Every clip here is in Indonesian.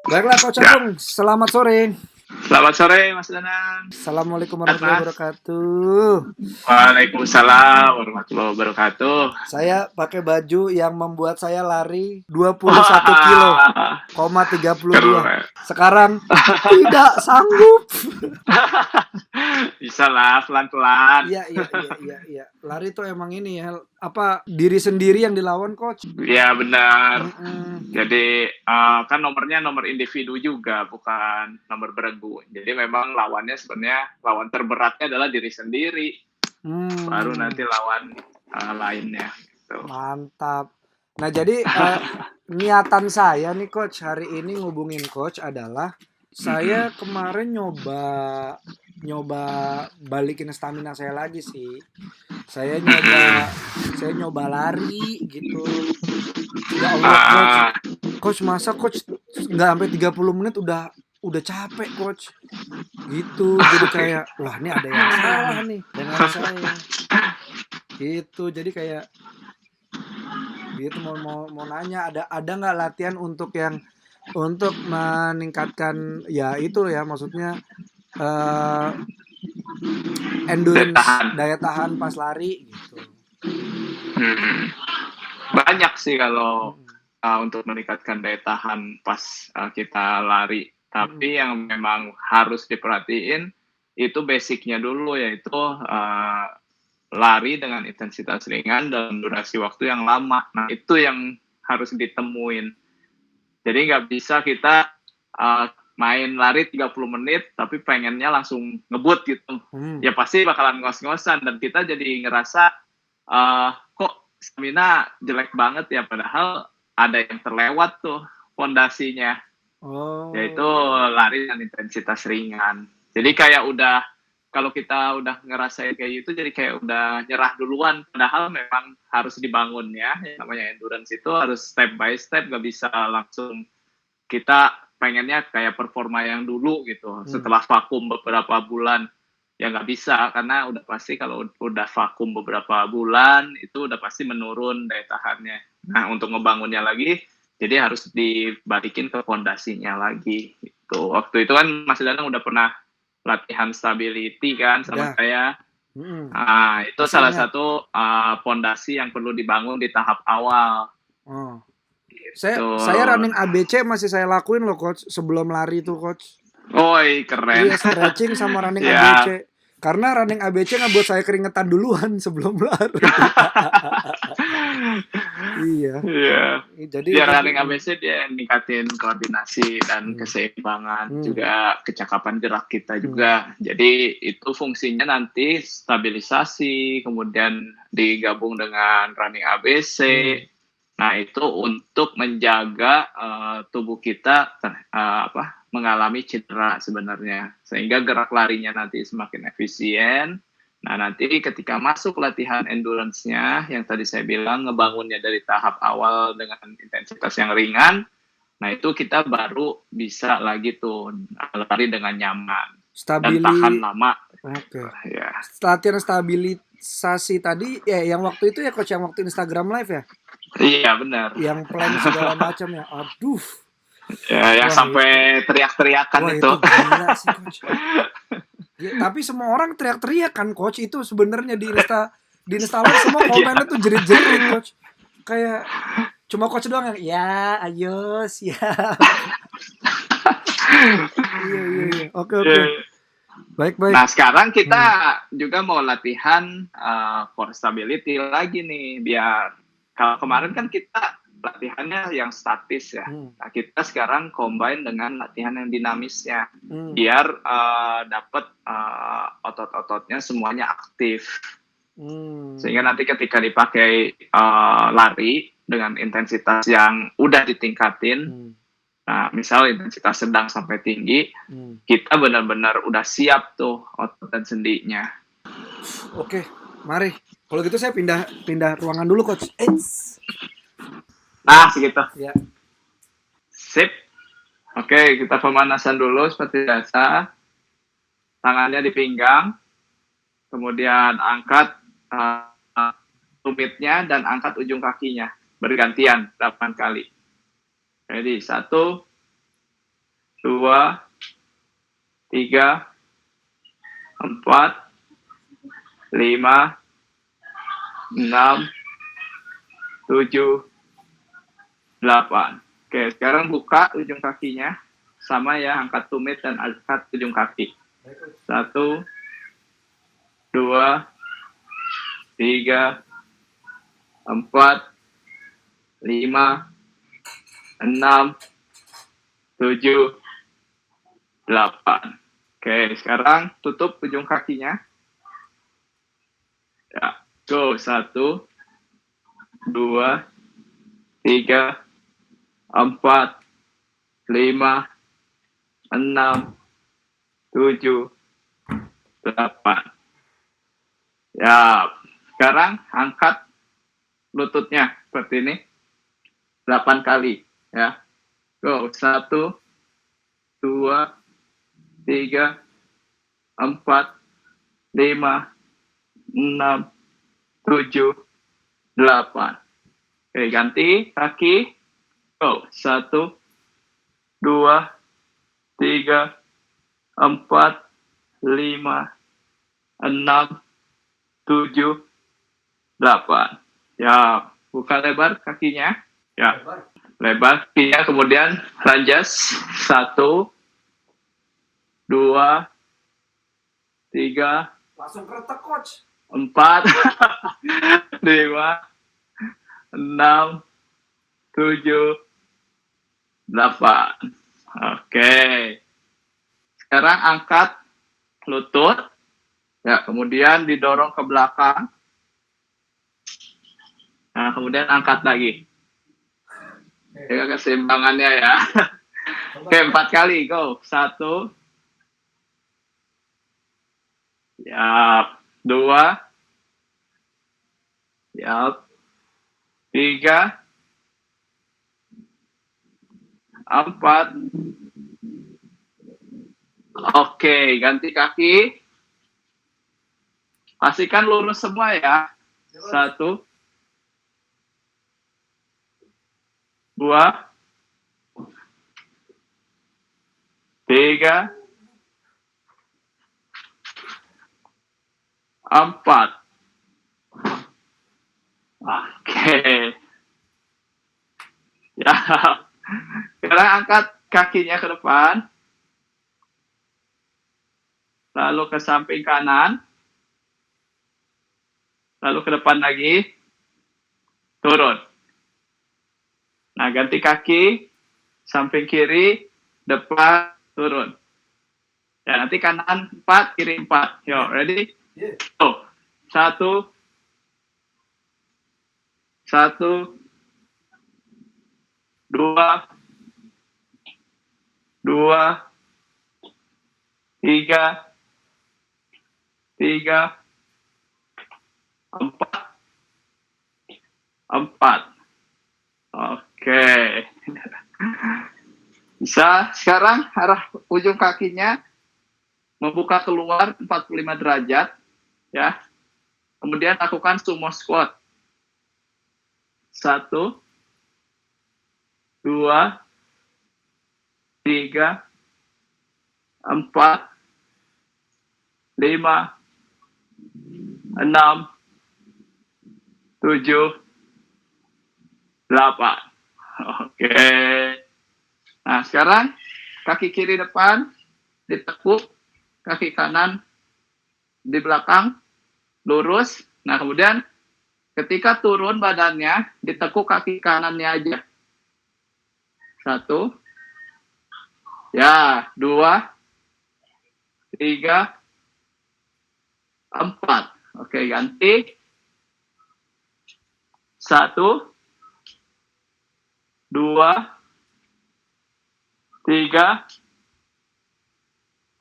Baiklah Coach Ya, Agung, selamat sore. selamat sore Mas Danang. Assalamualaikum Sehat warahmatullahi Mas? wabarakatuh. Waalaikumsalam warahmatullahi wabarakatuh. Saya pakai baju yang membuat saya lari 21 kilo, Wah, 32. keren. Sekarang tidak sanggup. Bisa lah pelan-pelan. Iya, iya, iya, iya, iya. Lari tuh emang ini ya, apa diri sendiri yang dilawan Coach. Ya benar. Mm-mm. Jadi kan nomornya nomor individu juga, bukan nomor beregu. Jadi memang lawannya sebenarnya lawan terberatnya adalah diri sendiri. Baru nanti Hmm, lawan lainnya. Gitu. mantap. Nah, jadi niatan saya nih Coach hari ini ngubungin Coach adalah saya kemarin nyoba nyoba balikin stamina saya lagi sih. Saya nyoba saya nyoba lari gitu. Ya Allah Coach, Ah, Coach masa Coach nggak sampai 30 menit udah capek Coach. Gitu. Jadi kayak wah ini ada yang salah nih dengan saya. Gitu. Jadi kayak gitu mau nanya ada nggak latihan untuk meningkatkan ya itu ya maksudnya eh, Daya endurance tahan. daya tahan pas lari gitu. Hmm. Banyak sih kalau Mm-mm. untuk meningkatkan daya tahan pas kita lari. Mm-mm. Tapi yang memang harus diperhatiin itu basicnya dulu, yaitu lari dengan intensitas ringan dalam durasi waktu yang lama. Nah itu yang harus ditemuin. Jadi nggak bisa kita main lari 30 menit tapi pengennya langsung ngebut gitu. Hmm. Ya pasti bakalan ngos-ngosan dan kita jadi ngerasa kok stamina jelek banget ya, padahal ada yang terlewat tuh fondasinya, yaitu Oh. lari dengan intensitas ringan. Jadi kayak udah, kalau kita udah ngerasain kayak gitu jadi kayak udah nyerah duluan, padahal memang harus dibangun ya. Yang namanya endurance itu harus step by step, gak bisa langsung kita pengennya kayak performa yang dulu gitu Hmm. setelah vakum beberapa bulan. Ya nggak bisa, karena udah pasti kalau udah vakum beberapa bulan itu udah pasti menurun daya tahannya. Nah untuk ngebangunnya lagi jadi harus dibalikin ke fondasinya lagi gitu. Waktu itu kan Mas Danang udah pernah latihan stability kan sama Udah. saya. Mm-mm. Nah, itu Masih salah ingat. satu fondasi yang perlu dibangun di tahap awal Oh. Saya gitu. saya running ABC masih saya lakuin loh coach sebelum lari tuh coach. Woi, keren. Iya, stretching sama running ABC. Ya, Karena running ABC ngebuat saya keringetan duluan sebelum lari. Iya. iya. Jadi Ya tadi running ABC dia ningkatin koordinasi dan hmm, keseimbangan, hmm, juga kecakapan gerak kita hmm, juga. Jadi itu fungsinya nanti stabilisasi, kemudian digabung dengan running ABC. hmm. Nah, itu untuk menjaga tubuh kita mengalami cedera sebenarnya, sehingga gerak larinya nanti semakin efisien. Nah, nanti ketika masuk latihan endurance-nya, yang tadi saya bilang ngebangunnya dari tahap awal dengan intensitas yang ringan, nah itu kita baru bisa lagi tuh lari dengan nyaman dan tahan Stabili lama. Oke. Ya, Latihan stabilisasi tadi ya yang waktu itu ya coach yang waktu Instagram live ya, iya benar. yang plank segala macam ya. Aduh. Ya, yang Wah itu. sampai teriak-teriakan Wah itu. itu gila sih coach. Ya, tapi semua orang teriak-teriak kan coach itu sebenarnya di Insta live semua Iya. komennya tuh jerit-jerit coach. Kayak cuma coach doang yang ya ayo siap. Iya iya iya. Oke oke. Iya. Baik baik. Nah, sekarang kita Hmm. juga mau latihan core stability lagi nih, biar kalau kemarin kan kita latihannya yang statis ya. Hmm. Nah, kita sekarang combine dengan latihan yang dinamisnya, Hmm. biar dapat otot-ototnya semuanya aktif. Hmm. Sehingga nanti ketika dipakai lari dengan intensitas yang udah ditingkatin, Hmm. nah misal intensitas sedang sampai tinggi, Hmm. kita benar-benar udah siap tuh otot dan sendinya. Oke, mari. Kalau gitu saya pindah pindah ruangan dulu coach. Eits. Nah, segitu. Ya. Sip. Oke, kita pemanasan dulu seperti biasa. Tangannya di pinggang, kemudian angkat tumitnya dan angkat ujung kakinya. bergantian 8 kali. Jadi 1, 2, 3, 4, 5, 6, 7, 8. Oke, sekarang buka ujung kakinya. Sama ya, angkat tumit dan angkat ujung kaki. 1, 2, 3, 4, 5, 6, 7, 8. Oke, sekarang tutup ujung kakinya. Ya, go. 1, 2, 3, 4, 5, 6, 7, 8. Ya, sekarang angkat lututnya seperti ini. 8 kali. Ya, go. 1, 2, 3, 4, 5, 6, 7, 8. Oke, ganti kaki. Go. 1, 2, 3, 4, 5, 6, 7, 8. Ya, buka lebar kakinya. Ya, lebar kakinya, kemudian ranjas. 1, 2, 3, Langsung keretek, coach. 4, 5, 6, 7, 8. Oke. Sekarang angkat lutut. Ya, kemudian didorong ke belakang. Nah, kemudian angkat lagi. Jaga keseimbangannya ya. Oke, 4 kali. Go. 1. Ya. 2. Ya. 3. 4. Oke, ganti kaki. Pastikan lurus semua ya. 1, 2, 3, 4. Oke. Ya. Sekarang angkat kakinya ke depan. Lalu ke samping kanan. Lalu ke depan lagi. Turun. Nah, ganti kaki. Samping kiri. Depan. Turun. Ya, nanti kanan 4, kiri 4. Yo, ready? Go. 1, 1, 2, 2, 3, 3, 4, 4. Oke. Bisa sekarang arah ujung kakinya membuka keluar 45 derajat ya. Kemudian lakukan sumo squat. 1, 2, 3, 4, 5, 6, 7, 8. Oke. Nah, sekarang kaki kiri depan ditekuk, kaki kanan di belakang lurus. Nah, kemudian ketika turun badannya ditekuk kaki kanannya aja. 1, ya, 2, 3, 4. Oke, ganti. 1, 2, 3,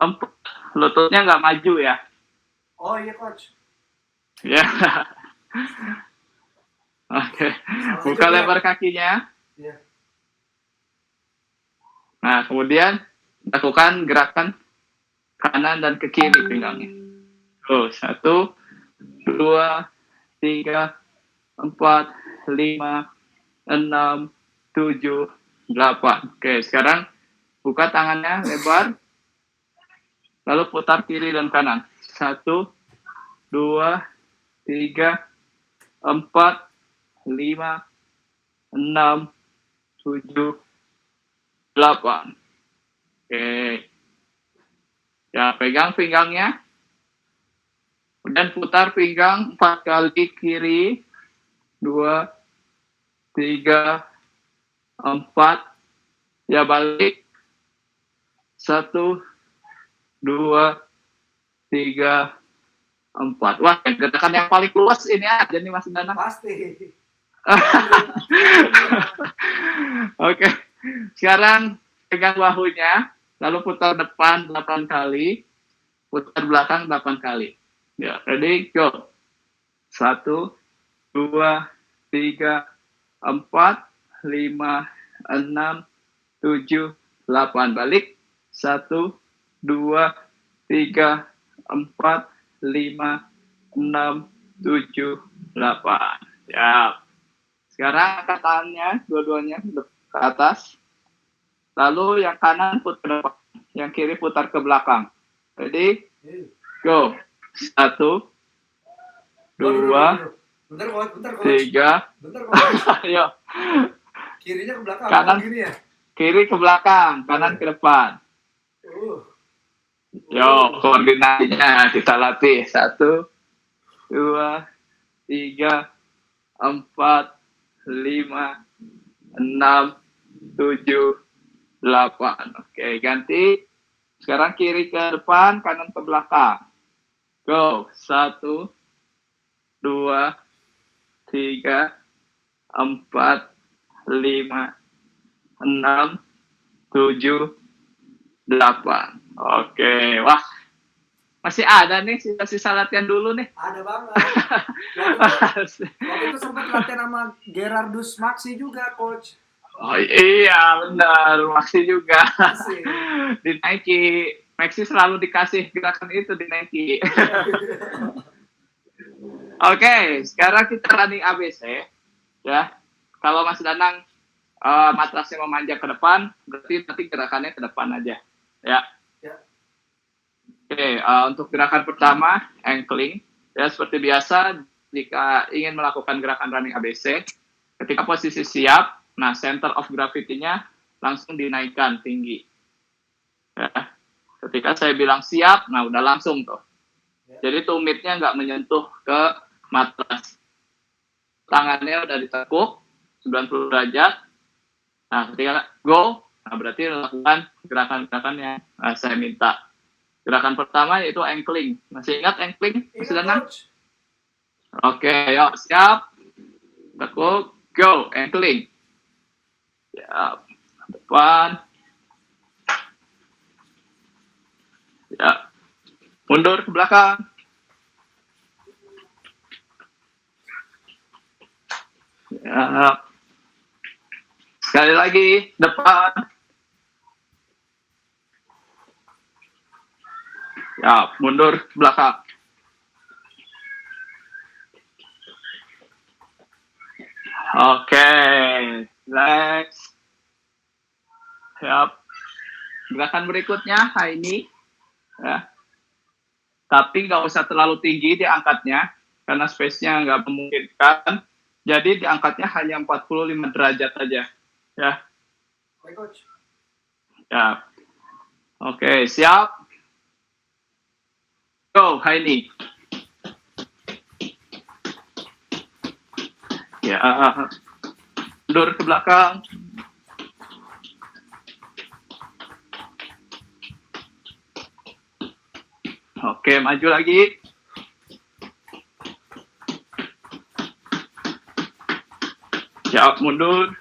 4. Lututnya nggak maju ya. Oh iya, coach. Ya. Oke. Buka lebar kakinya. Iya. Nah, kemudian lakukan gerakan kanan dan ke kiri pinggangnya. Tuh, 1, 2, 3, 4, 5, 6, 7, 8. Oke, sekarang buka tangannya lebar, lalu putar kiri dan kanan. 1, 2, 3, 4, 5, 6, 7, 8. Oke. Ya, pegang pinggangnya. Dan putar pinggang 4 kali kiri. 2, 3, 4. Ya, balik. 1, 2, 3, 4. Wah, gerakan yang paling luas ini aja nih Mas Danang. Pasti. Oke. Sekarang pegang bahunya, lalu putar depan 8 kali, putar belakang 8 kali. Ya, ready, go. 1, 2, 3, 4, 5, 6, 7, 8. Balik. 1, 2, 3, 4, 5, 6, 7, 8. Ya. Sekarang angkat tangannya, dua-duanya ke atas. Lalu yang kanan putar ke depan, yang kiri putar ke belakang. Ready? Go. 1, 2, Bentar, Coach. 3. Bentar, Coach. Ayo. Kirinya ke belakang. Kanan. Gini ya? Kiri ke belakang, kanan ke depan. Yo, koordinasinya kita latih. 1, 2, 3, 4, 5, 6, 7, 8. Oke, ganti. Sekarang kiri ke depan, kanan ke belakang. Go. 1, 2, 3, 4, 5, 6, 7, 8. Oke, wah. Masih ada nih sisa-sisa latihan dulu nih. Ada banget. Waktu itu sempat latihan sama Gerardus Maxi juga, Coach. Oh iya, benar. Maxi juga. Masih. Di Nike. Maxi selalu dikasih gerakan itu di Nike. Oke, sekarang kita running ABC. Ya, kalau Mas Danang matrasnya memanjang ke depan, berarti nanti gerakannya ke depan aja. Ya. Oke, untuk gerakan pertama, ankling. Ya, seperti biasa, jika ingin melakukan gerakan running ABC, ketika posisi siap, nah center of gravity-nya langsung dinaikkan tinggi. Ya. Ketika saya bilang siap, nah udah langsung tuh. Jadi tumitnya nggak menyentuh ke matras. Tangannya udah ditekuk 90 derajat. Nah, ketika go, nah berarti lakukan gerakan-gerakan yang saya minta. Gerakan pertama yaitu ankling. Masih ingat ankling? Masih Danang? Oke, yuk siap. Tekuk, go, ankling. Siap. Depan. Ya. Mundur ke belakang. Ya. Sekali lagi, depan. Ya, mundur ke belakang. Oke, relax. Siap. Gerakan berikutnya, ini. Ya. Tapi nggak usah terlalu tinggi diangkatnya, karena space-nya nggak memungkinkan. Jadi diangkatnya hanya 45 derajat aja. Ya. Baik, Coach. Ya. Oke, siap. Go, high knee. Ya. Mundur ke belakang. Oke, maju lagi. Siap, mundur.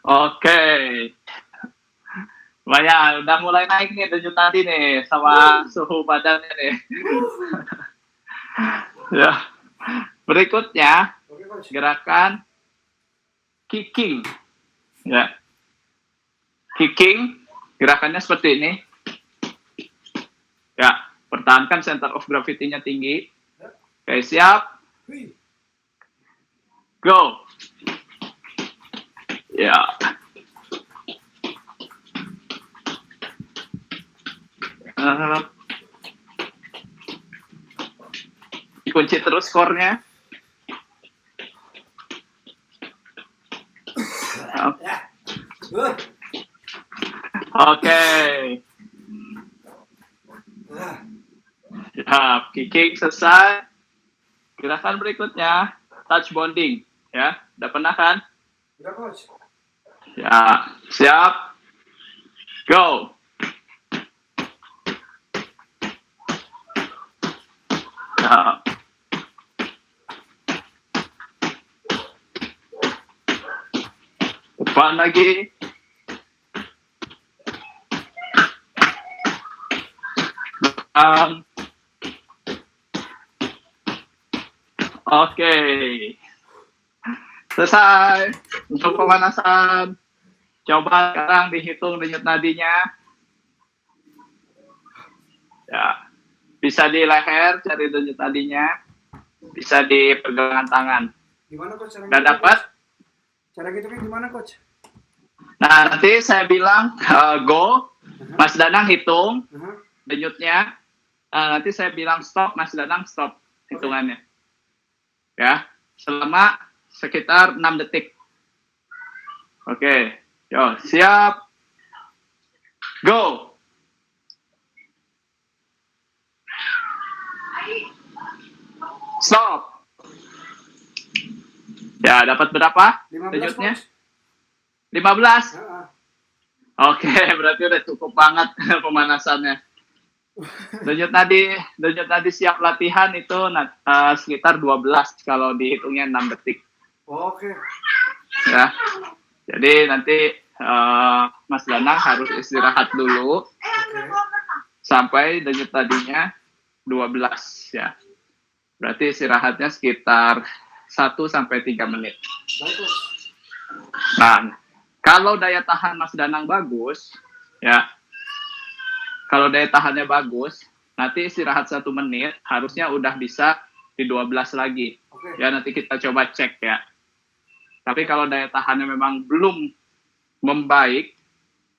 Oke. Lumayan, udah mulai naik nih denyut nadi nih sama suhu badannya nih. Ya. Berikutnya, gerakan kicking. Ya. Kicking, gerakannya seperti ini. Ya, pertahankan center of gravity-nya tinggi. Oke, siap. Wih. Go. Ya. Dikunci terus skornya. Oke. Siap. Kicking selesai. Gerakan berikutnya touch bonding. Ya, udah pernah kan? Udah, Coach. Ya, siap. Go. Ya. Depan lagi. Oke. Selesai untuk pemanasan. Coba sekarang dihitung denyut nadinya. Ya. Bisa di leher cari denyut nadinya. Bisa di pergelangan tangan. Gimana, Coach? Udah dapat? Cara gitu kan gimana, Coach? Nah, nanti saya bilang go. Mas Danang hitung denyutnya. Nanti saya bilang stop, Mas Danang stop hitungannya. Ya, selama sekitar 6 detik. Oke, yo, siap. Go. Stop. Ya, dapat berapa 15, denyutnya? Coach. 15. Heeh. Oke, berarti udah cukup banget pemanasannya. Denyut nadi siap latihan itu sekitar 12 kalau dihitungnya 6 detik. Oke. Ya. Jadi nanti Mas Danang harus istirahat dulu sampai denyut nadinya 12 ya. Berarti istirahatnya sekitar 1 sampai 3 menit. Baik, Coach. Nah, kalau daya tahan Mas Danang bagus, ya, kalau daya tahannya bagus, nanti istirahat 1 menit, harusnya udah bisa di 12 lagi. Oke. Ya, nanti kita coba cek ya. Tapi kalau daya tahannya memang belum membaik,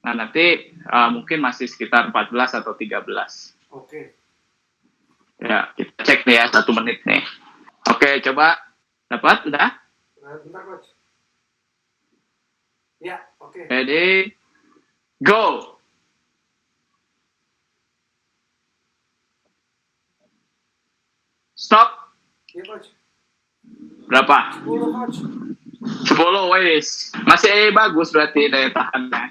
nah nanti mungkin masih sekitar 14 atau 13. Oke. Ya, kita cek nih ya 1 menit nih. Oke, coba. Dapat? Udah? Bentar, Coach. Ya, oke. Ready? Go! Stop. Iya, Coach. Berapa? 10, Coach. 10, wis. Masih bagus berarti daya tahannya.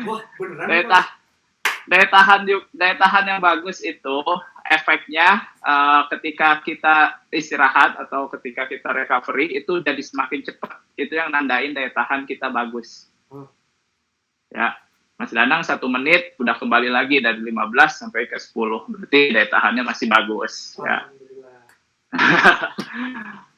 Wah, beneran, daya, Coach. tah daya tahan yang bagus itu efeknya ketika kita istirahat atau ketika kita recovery itu jadi semakin cepat. Itu yang nandain daya tahan kita bagus. Ya, Mas Danang 1 menit udah kembali lagi dari 15 sampai ke 10. Berarti daya tahannya masih bagus. Ya.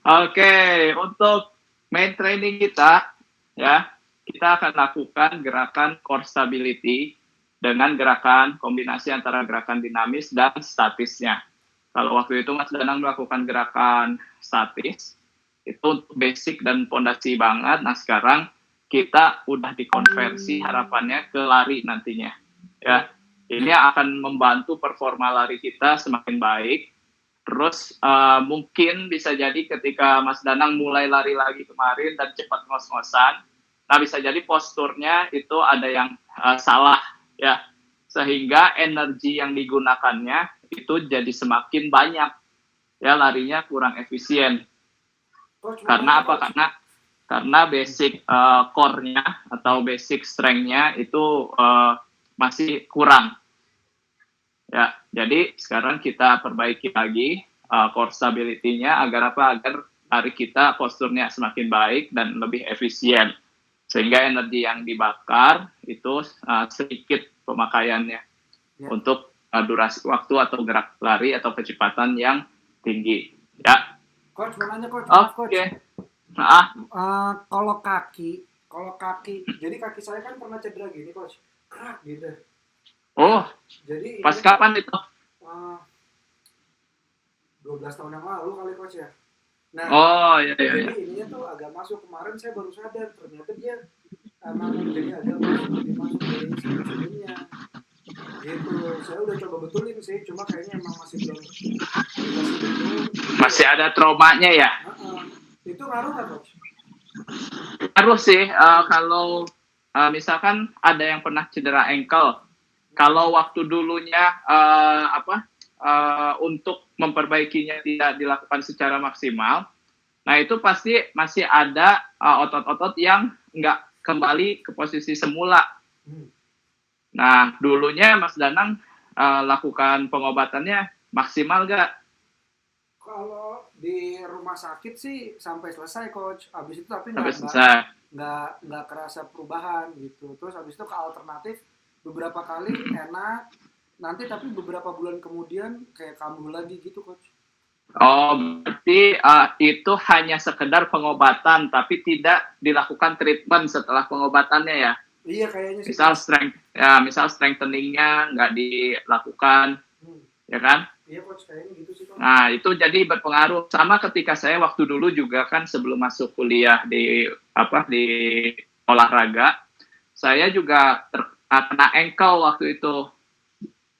Oke, untuk main training kita, ya, kita akan lakukan gerakan core stability dengan gerakan kombinasi antara gerakan dinamis dan statisnya. Kalau waktu itu Mas Danang melakukan gerakan statis, itu untuk basic dan pondasi banget. Nah, sekarang kita udah dikonversi harapannya ke lari nantinya. Ya, ini akan membantu performa lari kita semakin baik. Terus mungkin bisa jadi ketika Mas Danang mulai lari lagi kemarin dan cepat ngos-ngosan, nah bisa jadi posturnya itu ada yang salah ya, sehingga energi yang digunakannya itu jadi semakin banyak ya, larinya kurang efisien. Karena apa? Karena basic core-nya atau basic strength-nya itu masih kurang. Ya, jadi sekarang kita perbaiki lagi core stability-nya agar apa? Agar lari kita posturnya semakin baik dan lebih efisien. Sehingga energi yang dibakar itu sedikit pemakaiannya untuk durasi waktu atau gerak lari atau kecepatan yang tinggi. Ya. Coach, mau nanya, Coach. Oke. Kalau kaki, jadi kaki saya kan pernah cedera gini, Coach. Krak gitu. Oh, Jadi pas kapan itu? 12 tahun yang lalu kali coach ya. Nah, Oh, iya, iya, jadi iya. ininya tuh agak masuk kemarin saya baru sadar ternyata dia emang jadi agak masuk lebih masuk dari sebelum-sebelumnya. Gitu. Saya udah coba betulin sih, cuma kayaknya emang masih belum dikasih betul. Jadi Masih ya, ada traumanya ya. itu ngaruh nggak coach? Harus sih kalau misalkan ada yang pernah cedera ankle, kalau waktu dulunya untuk memperbaikinya tidak dilakukan secara maksimal, nah itu pasti masih ada otot-otot yang nggak kembali ke posisi semula. Nah dulunya Mas Danang lakukan pengobatannya maksimal nggak? Kalau di rumah sakit sih sampai selesai coach. Abis itu tapi Sampai selesai. nggak kerasa perubahan gitu. Terus abis itu ke alternatif beberapa kali enak. Nanti tapi beberapa bulan kemudian kayak kambuh lagi gitu coach. Oh, berarti itu hanya sekedar pengobatan, tapi tidak dilakukan treatment setelah pengobatannya ya. Iya kayaknya sih Misal coach. misal strengtheningnya nggak dilakukan, ya kan? Iya coach kayaknya gitu sih coach. Nah, itu jadi berpengaruh. Sama ketika saya waktu dulu juga kan sebelum masuk kuliah di olahraga, saya juga kena ankle waktu itu.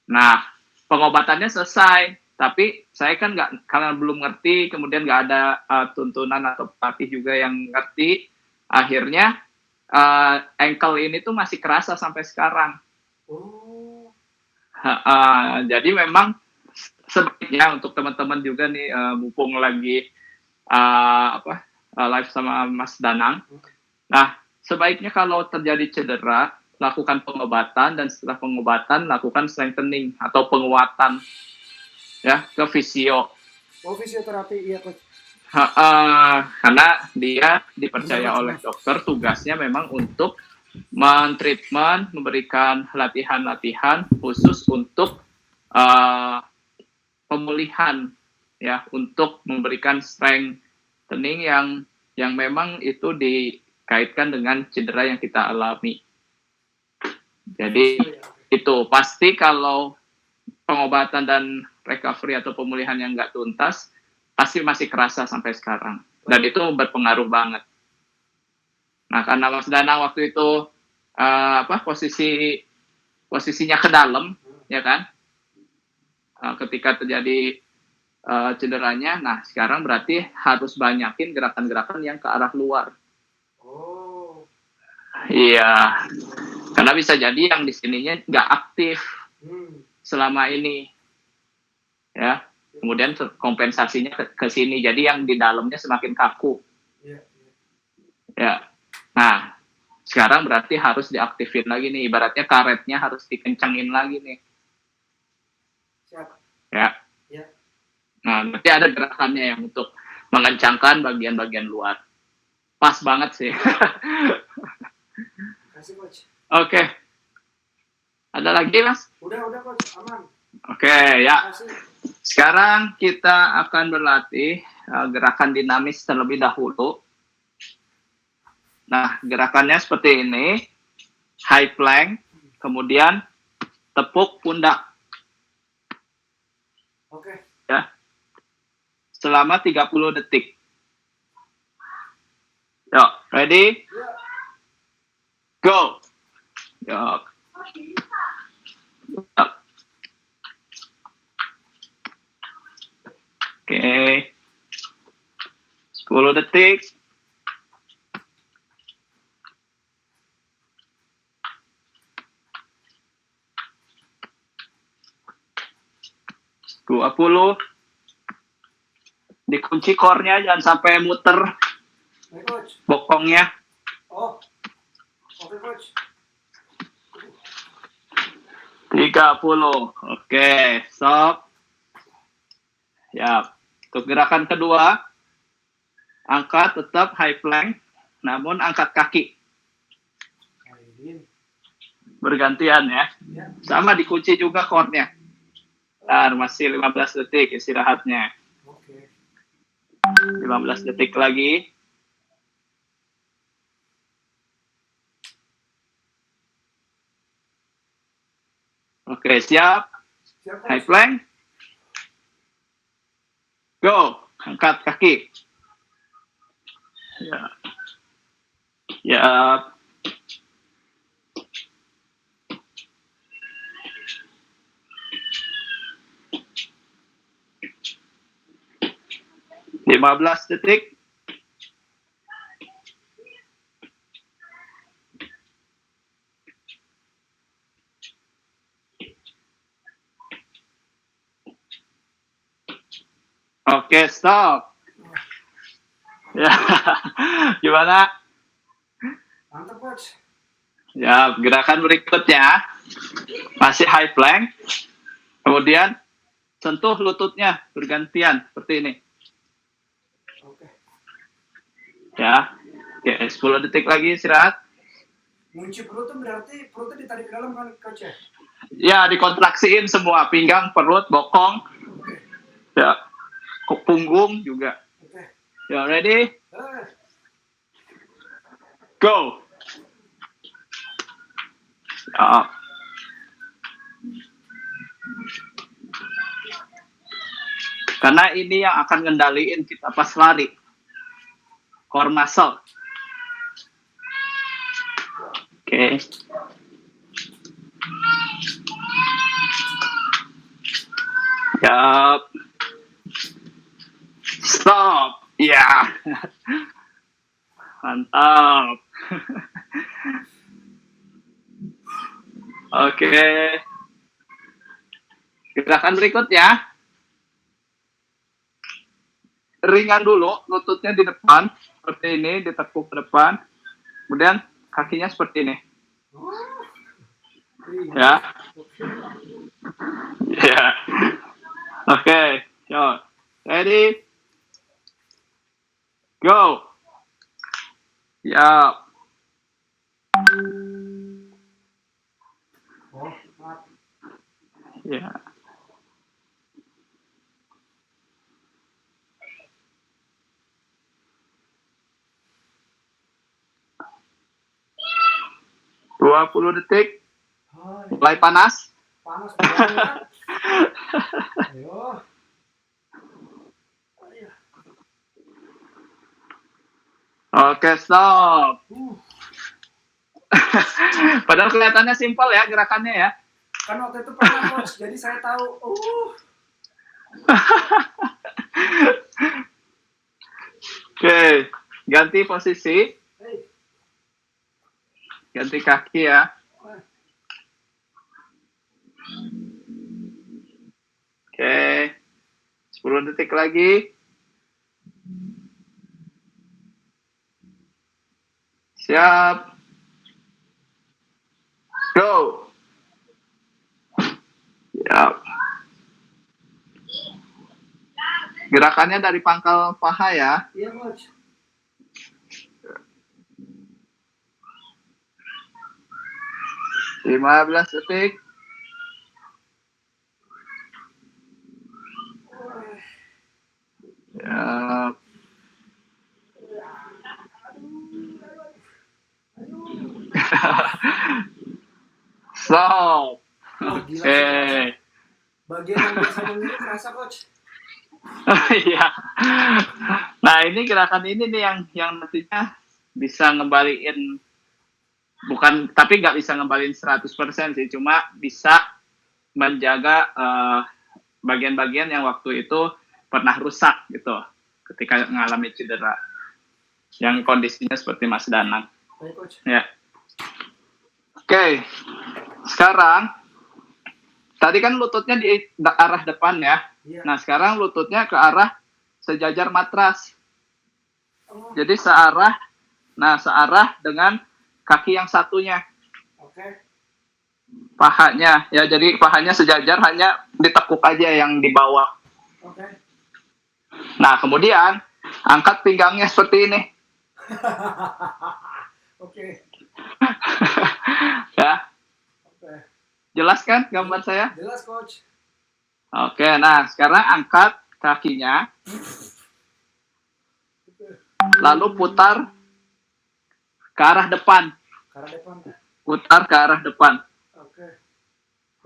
Nah, pengobatannya selesai, tapi saya kan nggak, karena belum ngerti, kemudian nggak ada tuntunan atau pelatih juga yang ngerti, akhirnya ankle ini tuh masih kerasa sampai sekarang. Oh. Jadi memang sebaiknya untuk teman-teman juga nih, mumpung lagi live sama Mas Danang. Nah, sebaiknya kalau terjadi cedera, lakukan pengobatan, dan setelah pengobatan lakukan strengthening atau penguatan ya ke fisio. Oh fisioterapi iya coach. Karena dia dipercaya oleh dokter, tugasnya memang untuk mentreatment, memberikan latihan-latihan khusus untuk pemulihan ya, untuk memberikan strengthening yang memang itu dikaitkan dengan cedera yang kita alami. Jadi itu pasti kalau pengobatan dan recovery atau pemulihan yang nggak tuntas pasti masih kerasa sampai sekarang, dan itu berpengaruh banget. Nah karena Mas Danang waktu itu posisinya ke dalam ya kan, ketika terjadi cederanya, nah sekarang berarti harus banyakin gerakan-gerakan yang ke arah luar. Oh. Iya, karena bisa jadi yang di sininya nggak aktif selama ini, ya. Kemudian kompensasinya ke sini, jadi yang di dalamnya semakin kaku. Ya, nah sekarang berarti harus diaktifin lagi nih, ibaratnya karetnya harus dikencengin lagi nih. Ya. Nah, berarti ada gerakannya yang untuk mengencangkan bagian-bagian luar. Pas banget sih. Oke. Ada lagi, Mas? Udah coach, aman. Oke, ya. Sekarang kita akan berlatih gerakan dinamis terlebih dahulu. Nah, gerakannya seperti ini. High plank, kemudian tepuk pundak. Oke. Ya. Selama 30 detik. Yuk, ready? Go. Yuk. Oke. 10 detik. Dua 20. Dikunci core-nya, jangan sampai muter bokongnya. Oh. Oke coach. 30. Oke, stop. Ya, untuk gerakan kedua, angkat tetap high plank, namun angkat kaki. Bergantian ya. Sama dikunci juga core-nya. Ntar masih 15 detik istirahatnya. 15 detik lagi. Oke, siap. High plank. Go. Angkat kaki. Ya. Ya. 15 detik. Oke, stop. Ya. Gimana? Mantap, Coach. Ya, gerakan berikutnya masih high plank. Kemudian sentuh lututnya bergantian seperti ini. Oke. Ya. Oke, 10 detik lagi istirahat. Ngunci perut tuh berarti perutnya ditarik ke dalam kan, Coach ya? Ya, dikontraksiin semua, pinggang, perut, bokong, Oke. ya, punggung juga. Oke. Ya, ready? Eh, Go. Ya. Karena ini yang akan ngendaliin kita pas lari. Core muscle. Oke. Yap. Stop. Ya. Mantap. Oke. Gerakan berikutnya. Ringan dulu, lututnya di depan. Seperti ini, ditekuk ke depan. Kemudian kakinya seperti ini. Ya. Ya. Oke. Yo. Ready? Go. Ya. oh, maaf. Ya. Dua 20 detik. Hai, Mulai panas. panas banget. Ayo. Ayo. Oke, stop. Uh, Padahal kelihatannya simpel ya gerakannya ya. kan waktu itu pernah, Coach, jadi saya tahu. Oke, ganti posisi. Hey. Ganti kaki ya. Oke, 10 detik lagi. Siap. Go. Siap. Gerakannya dari pangkal paha ya. Iya, Coach. 15 detik. Siap. Stop. Wah, gila sih, Coach. Oke. Bagian yang biasa begini kerasa, Coach. Iya. Nah, ini gerakan ini nih yang nantinya bisa ngembaliin, bukan, tapi nggak bisa ngembaliin 100% sih, cuma bisa menjaga bagian-bagian yang waktu itu pernah rusak gitu ketika mengalami cedera yang kondisinya seperti Mas Danang. Baik, Coach. Ya. Oke. Sekarang tadi kan lututnya di arah depan ya. Iya. Nah, sekarang lututnya ke arah sejajar matras. Oh, Jadi searah dengan kaki yang satunya, oke. pahanya. Ya, jadi pahanya sejajar, hanya ditekuk aja yang di bawah. Oke. Nah, kemudian angkat pinggangnya seperti ini. Oke. Ya, Oke. jelas kan gambar saya? Jelas, Coach. Oke, nah sekarang angkat kakinya, lalu putar ke arah depan. Ke arah depan. Putar ke arah depan. Oke.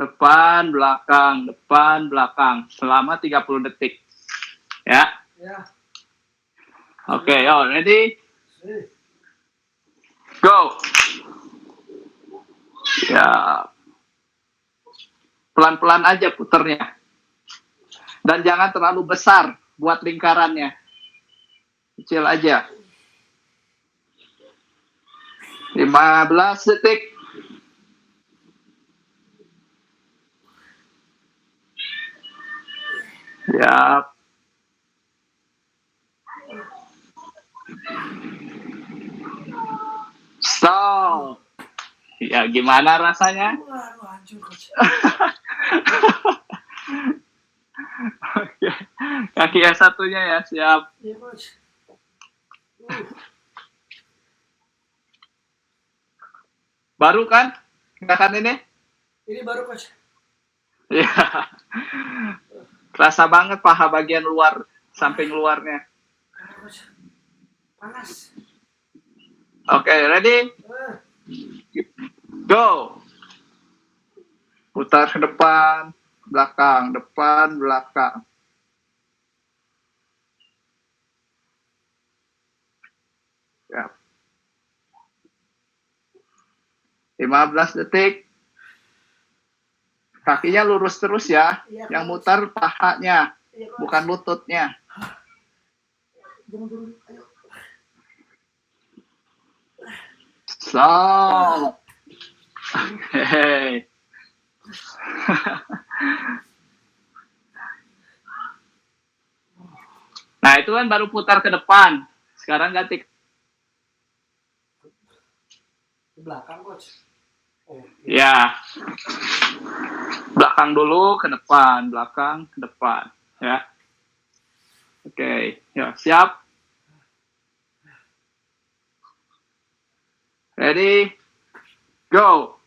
Depan, belakang, selama 30 detik. Ya. Ya. Oke, yo, ready? Eh, Go. Ya, pelan-pelan aja puternya. Dan jangan terlalu besar buat lingkarannya. Kecil aja. 15 detik. Ya. Stop. Ya, gimana rasanya? Waduh, hancur coach. Oke. Kaki yang satunya ya, siap. Iya coach. Baru kan gerakan ini? Ini baru coach. Ya. Kerasa banget paha bagian luar, samping luarnya. Ah, coach. Panas. Oke, ready? Eh, Go. Putar ke depan, belakang. Ya. 15 detik. Kakinya lurus terus ya. Iya, Yang coach. mutar pahanya, Iya, coach. bukan lututnya. Jangan turun. Ayo. Stop. Hey. Nah, itu kan baru putar ke depan. Sekarang ganti Di belakang coach. Oh, ya. Belakang dulu ke depan, belakang ke depan, ya. Oke, ya, siap. Ready? Go.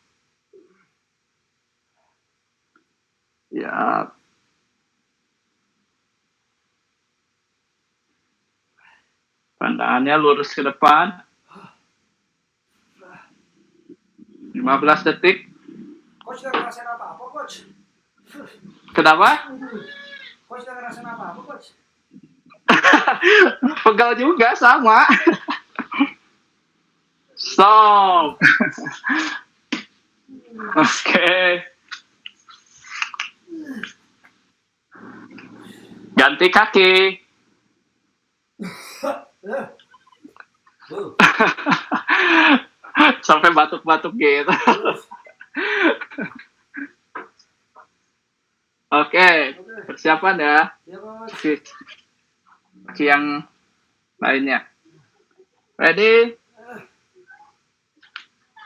Ya. Pandangannya lurus ke depan. 15 detik. coach udah ngerasain apa-apa coach? Kenapa? Coach udah ngerasain apa-apa coach? Pegal juga sama. Stop. Oke. Ganti kaki. Sampai batuk-batuk gitu. Oke, persiapan ya. Ya coach. Kaki yang lainnya. Ready?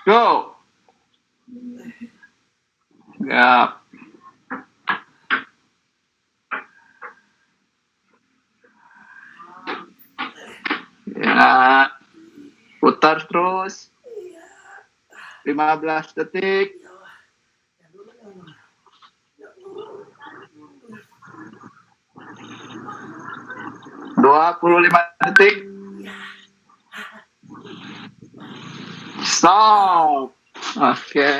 Go. Ya. Ya. Putar terus. 15 detik. 25 detik. Stop. Oke.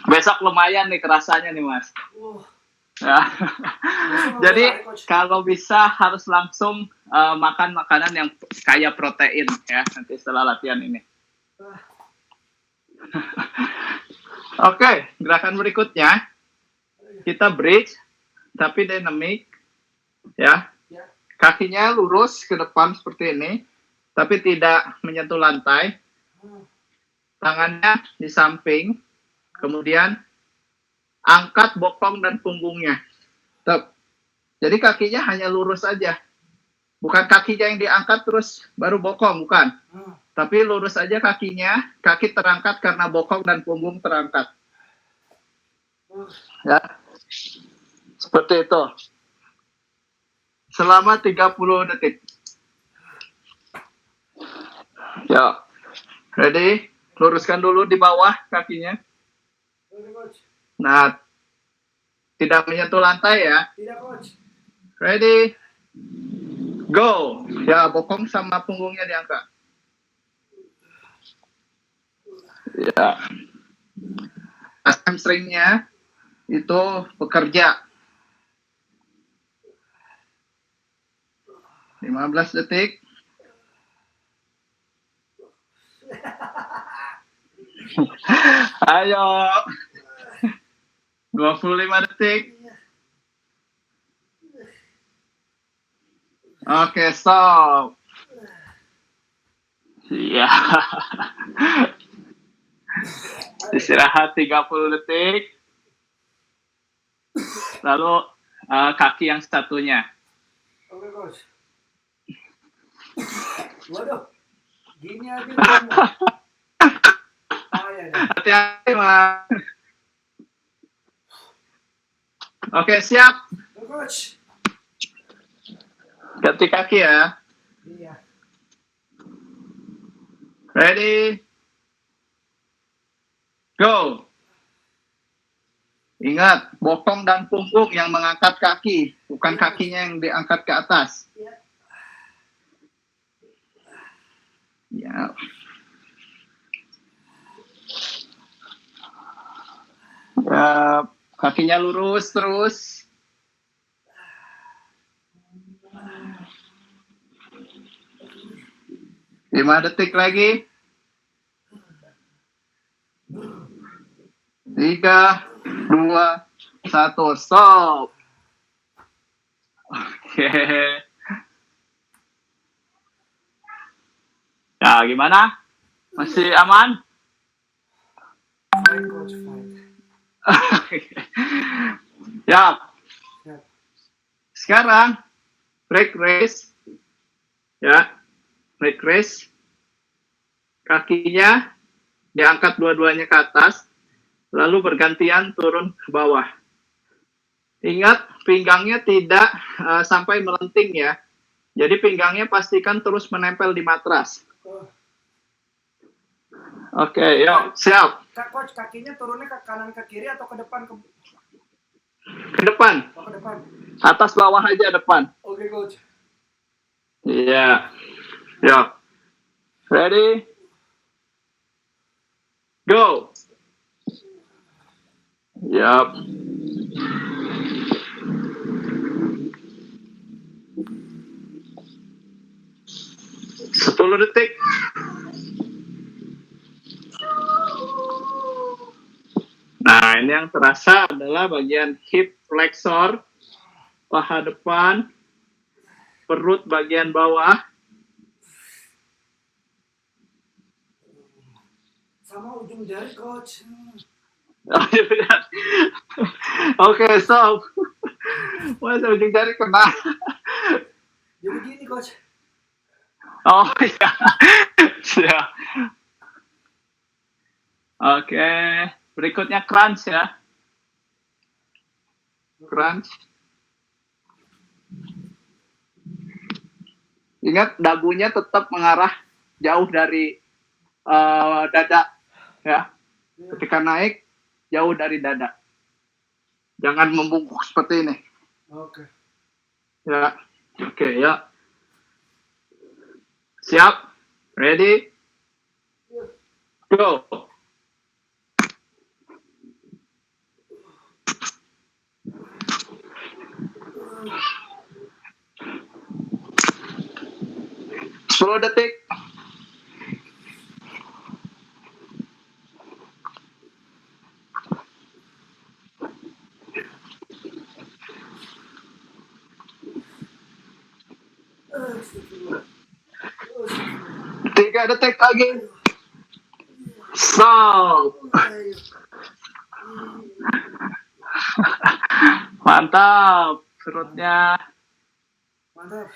Besok lumayan nih kerasanya nih Mas. Ya. Jadi kalau bisa harus langsung makan makanan yang kaya protein ya nanti setelah latihan ini. Oke, gerakan berikutnya kita bridge tapi dynamic ya. Kakinya lurus ke depan seperti ini tapi tidak menyentuh lantai. Tangannya di samping. Kemudian angkat bokong dan punggungnya. Jadi kakinya hanya lurus aja. Bukan kakinya yang diangkat terus baru bokong, bukan. Tapi lurus aja kakinya, kaki terangkat karena bokong dan punggung terangkat. Ya. Seperti itu. Selama 30 detik. Ya. Ready? Luruskan dulu di bawah kakinya. Nah, tidak menyentuh lantai ya. Tidak coach. Ready? Go. Ya, bokong sama punggungnya diangkat. Ya. hamstringnya itu bekerja. 15 detik. Ayo. 25 detik. Oke, stop. Iya. Istirahat 30 detik. Lalu kaki yang satunya. Oke, coach. Waduh. Gini aja. Hati-hati, Mas. Oke, siap. Coach. Ganti kaki ya. Iya. Ready? Go. Ingat, bokong dan punggung yang mengangkat kaki, bukan kakinya yang diangkat ke atas. Ya. Ya, kakinya lurus terus. Lima detik lagi. 3, 2, 1, stop. Oke. Ya, gimana? Masih aman? Fine, coach, fine. Ya. Siap. Sekarang break race. Ya. Break race. Kakinya diangkat dua-duanya ke atas, lalu bergantian turun ke bawah. Ingat, pinggangnya tidak sampai melenting ya. Jadi pinggangnya pastikan terus menempel di matras. Oke, yuk, siap. Kak, coach, kakinya turunnya ke kanan ke kiri atau ke depan Ke depan. ke depan? Atas bawah aja depan. Oke, coach. Iya. Yuk. Ready? Go. Yap. Sepuluh detik. Nah, ini yang terasa adalah bagian hip flexor, paha depan, perut bagian bawah. Sama ujung jari, coach. Oke, stop. Masa ujung jari kena? Jadi gini, coach. Oh iya. Siap. Oke, berikutnya crunch ya. Crunch. Ingat, dagunya tetap mengarah jauh dari dada ya. Ketika naik jauh dari dada. Jangan membungkuk seperti ini. Oke. Ya. Oke, ya. Siap? Ready? Go. Sepuluh detik. Tiga detik lagi. Stop. Mantap. Perutnya. Mantap.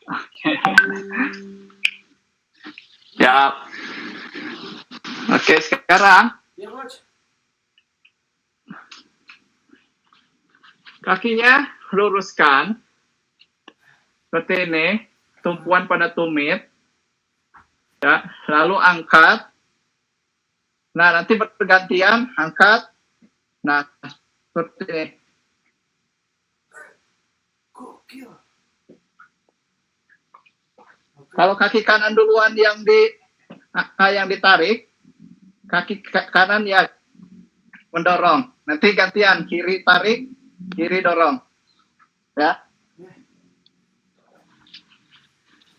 Oke. Ya. Oke, sekarang Ya, coach. kakinya luruskan. Seperti ini. Tumpuan pada tumit. Ya, lalu angkat. Nah, nanti bergantian angkat. Nah, seperti ini. Gokil. Kalau kaki kanan duluan yang ditarik, kaki kanan ya mendorong. Nanti gantian, kiri tarik, kiri dorong. Ya.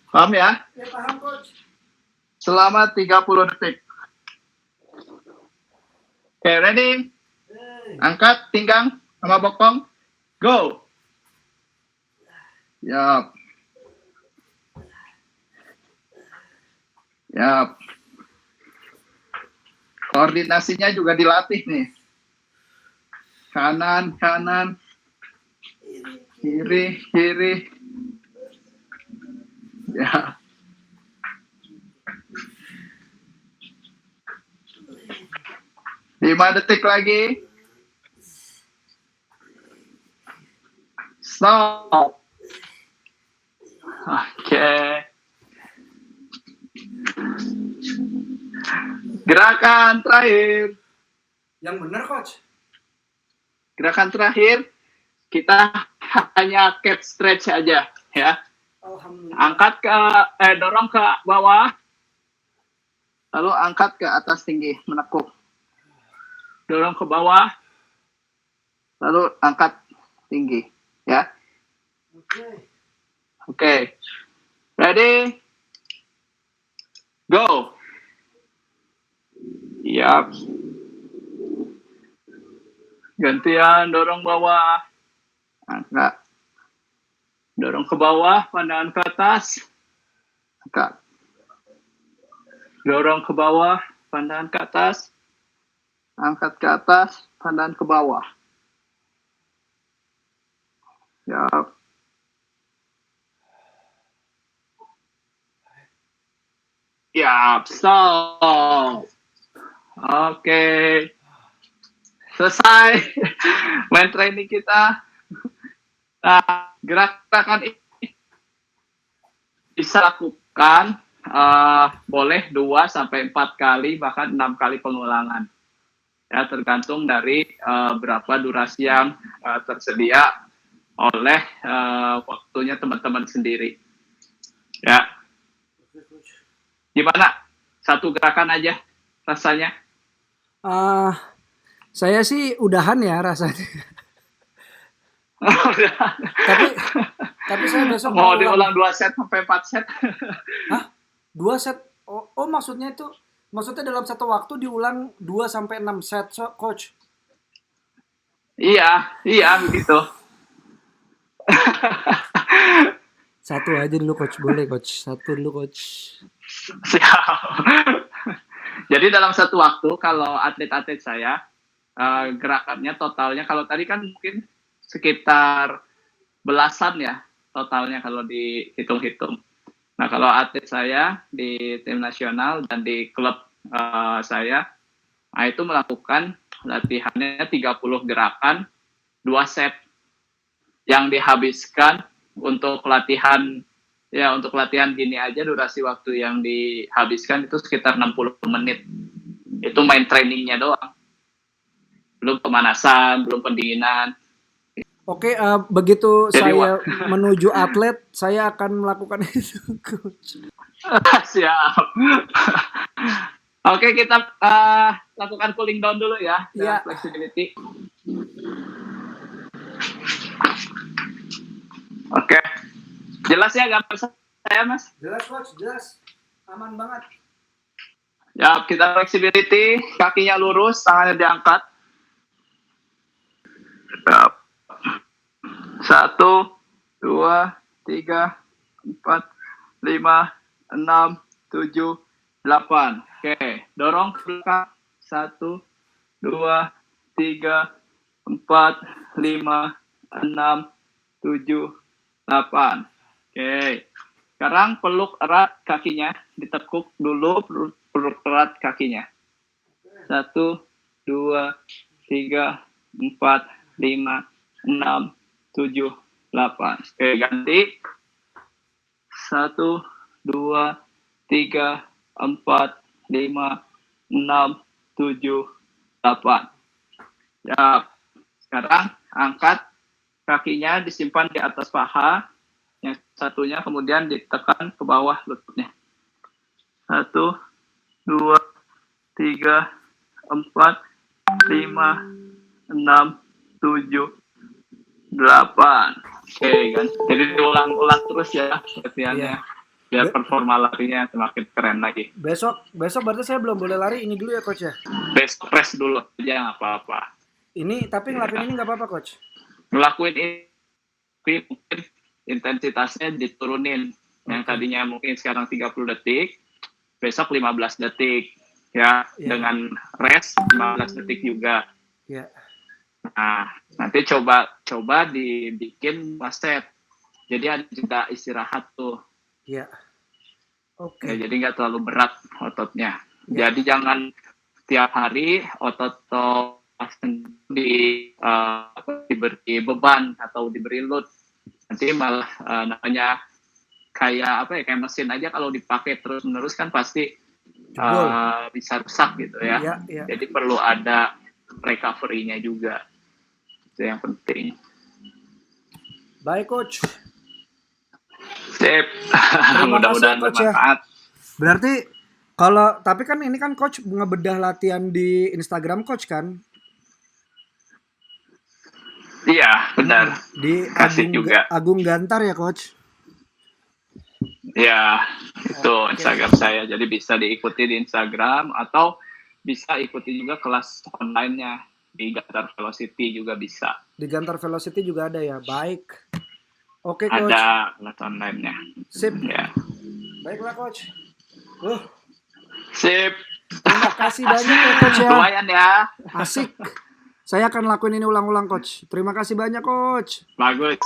Paham ya? Ya paham coach. Selama 30 detik. Oke, ready? Angkat pinggang sama bokong. Go. Yap. Yap. Koordinasinya juga dilatih nih. Kanan, kanan. Kiri, kiri. Ya. Lima detik lagi. Stop. Oke. Gerakan terakhir. Yang benar coach. Gerakan terakhir kita hanya cat stretch aja ya. Alhamdulillah. Angkat ke dorong ke bawah. Lalu angkat ke atas tinggi, menekuk. Dorong ke bawah. Lalu angkat tinggi ya. Oke. Ready? Go. Yap. Gantian dorong bawah. Angkat. Dorong ke bawah, pandangan ke atas. Angkat. Dorong ke bawah, pandangan ke atas. Angkat ke atas, pandangan ke bawah. Yap. Yap, stop. Oke. Selesai main training kita. Nah, gerakan ini bisa lakukan boleh 2 sampai 4 kali bahkan 6 kali pengulangan. Ya, tergantung dari berapa durasi yang tersedia oleh waktunya teman-teman sendiri. Ya. Gimana? Satu gerakan aja rasanya? Saya sih udahan ya rasanya. tapi saya besok mau diulang 2 set sampai 4 set. Hah? 2 set? Oh maksudnya dalam satu waktu diulang 2 sampai 6 set, coach. Iya begitu. Satu aja dulu coach, boleh coach. Satu dulu coach. Siap. Jadi dalam satu waktu kalau atlet-atlet saya gerakannya totalnya kalau tadi kan mungkin sekitar belasan ya totalnya kalau dihitung-hitung. Nah kalau atlet saya di tim nasional dan di klub saya, nah itu melakukan latihannya 30 gerakan 2 set yang dihabiskan untuk latihan gini aja durasi waktu yang dihabiskan itu sekitar 60 menit. Itu main trainingnya doang. Belum pemanasan, belum pendinginan. Oke, begitu Jadi, saya menuju atlet, saya akan melakukan itu, coach. Siap. Oke, kita lakukan cooling down dulu ya. Iya. Flexibility. Oke. Jelas ya gambar saya, Mas? Jelas, coach. Jelas. Aman banget. Ya, kita flexibility. Kakinya lurus, tangannya diangkat. Siap. 1, 2, 3, 4, 5, 6, 7, 8. Oke, dorong ke belakang. 1, 2, 3, 4, 5, 6, 7, 8. Oke, sekarang peluk erat kakinya. Ditekuk dulu, peluk erat kakinya. 1, 2, 3, 4, 5, 6, 7, 8. Oke, ganti. 1, 2, 3, 4, 5, 6, 7, 8. Ya, sekarang angkat kakinya disimpan di atas paha. Yang satunya kemudian ditekan ke bawah lututnya. 1, 2, 3, 4, 5, 6, 7, 8. Oke kan. Jadi diulang-ulang terus ya latihannya. Iya. Biar performa larinya semakin keren lagi. Besok berarti saya belum boleh lari ini dulu ya coach ya. Best press dulu aja nggak apa-apa. Ini tapi ngelakuin ini nggak apa-apa coach. Ngelakuin ini mungkin intensitasnya diturunin. Yang tadinya mungkin sekarang 30 detik, besok 15 detik. Ya, Iya. dengan rest 15 detik juga. Ya. Nah, nanti coba dibikin set. Jadi ada jeda istirahat tuh. Ya. Oke. Ya, jadi nggak terlalu berat ototnya. Ya. Jadi jangan tiap hari otot diberi beban atau diberi load. Nanti malah namanya kayak kayak mesin aja kalau dipakai terus-menerus kan pasti bisa rusak gitu ya. Ya, ya. Jadi perlu ada recovery-nya juga. Itu yang penting. Baik coach. Sip. Terima Mudah-mudahan kasih, Coach, ya. bermanfaat. Berarti tapi kan ini kan coach ngebedah latihan di Instagram coach kan? Iya, benar. Di Kasih juga. Agung Gantar ya coach? Ya, itu Oke. Instagram saya. Jadi bisa diikuti di Instagram atau bisa ikuti juga kelas online-nya di Gantar Velocity juga bisa. Di Gantar Velocity juga ada ya. Baik. Oke coach. Ada kelas online-nya. Sip. Ya. Baiklah coach. Sip. Terima kasih banyak ya coach ya. Lumayan ya. Asik. Saya akan lakuin ini ulang-ulang coach. Terima kasih banyak coach. Bagus.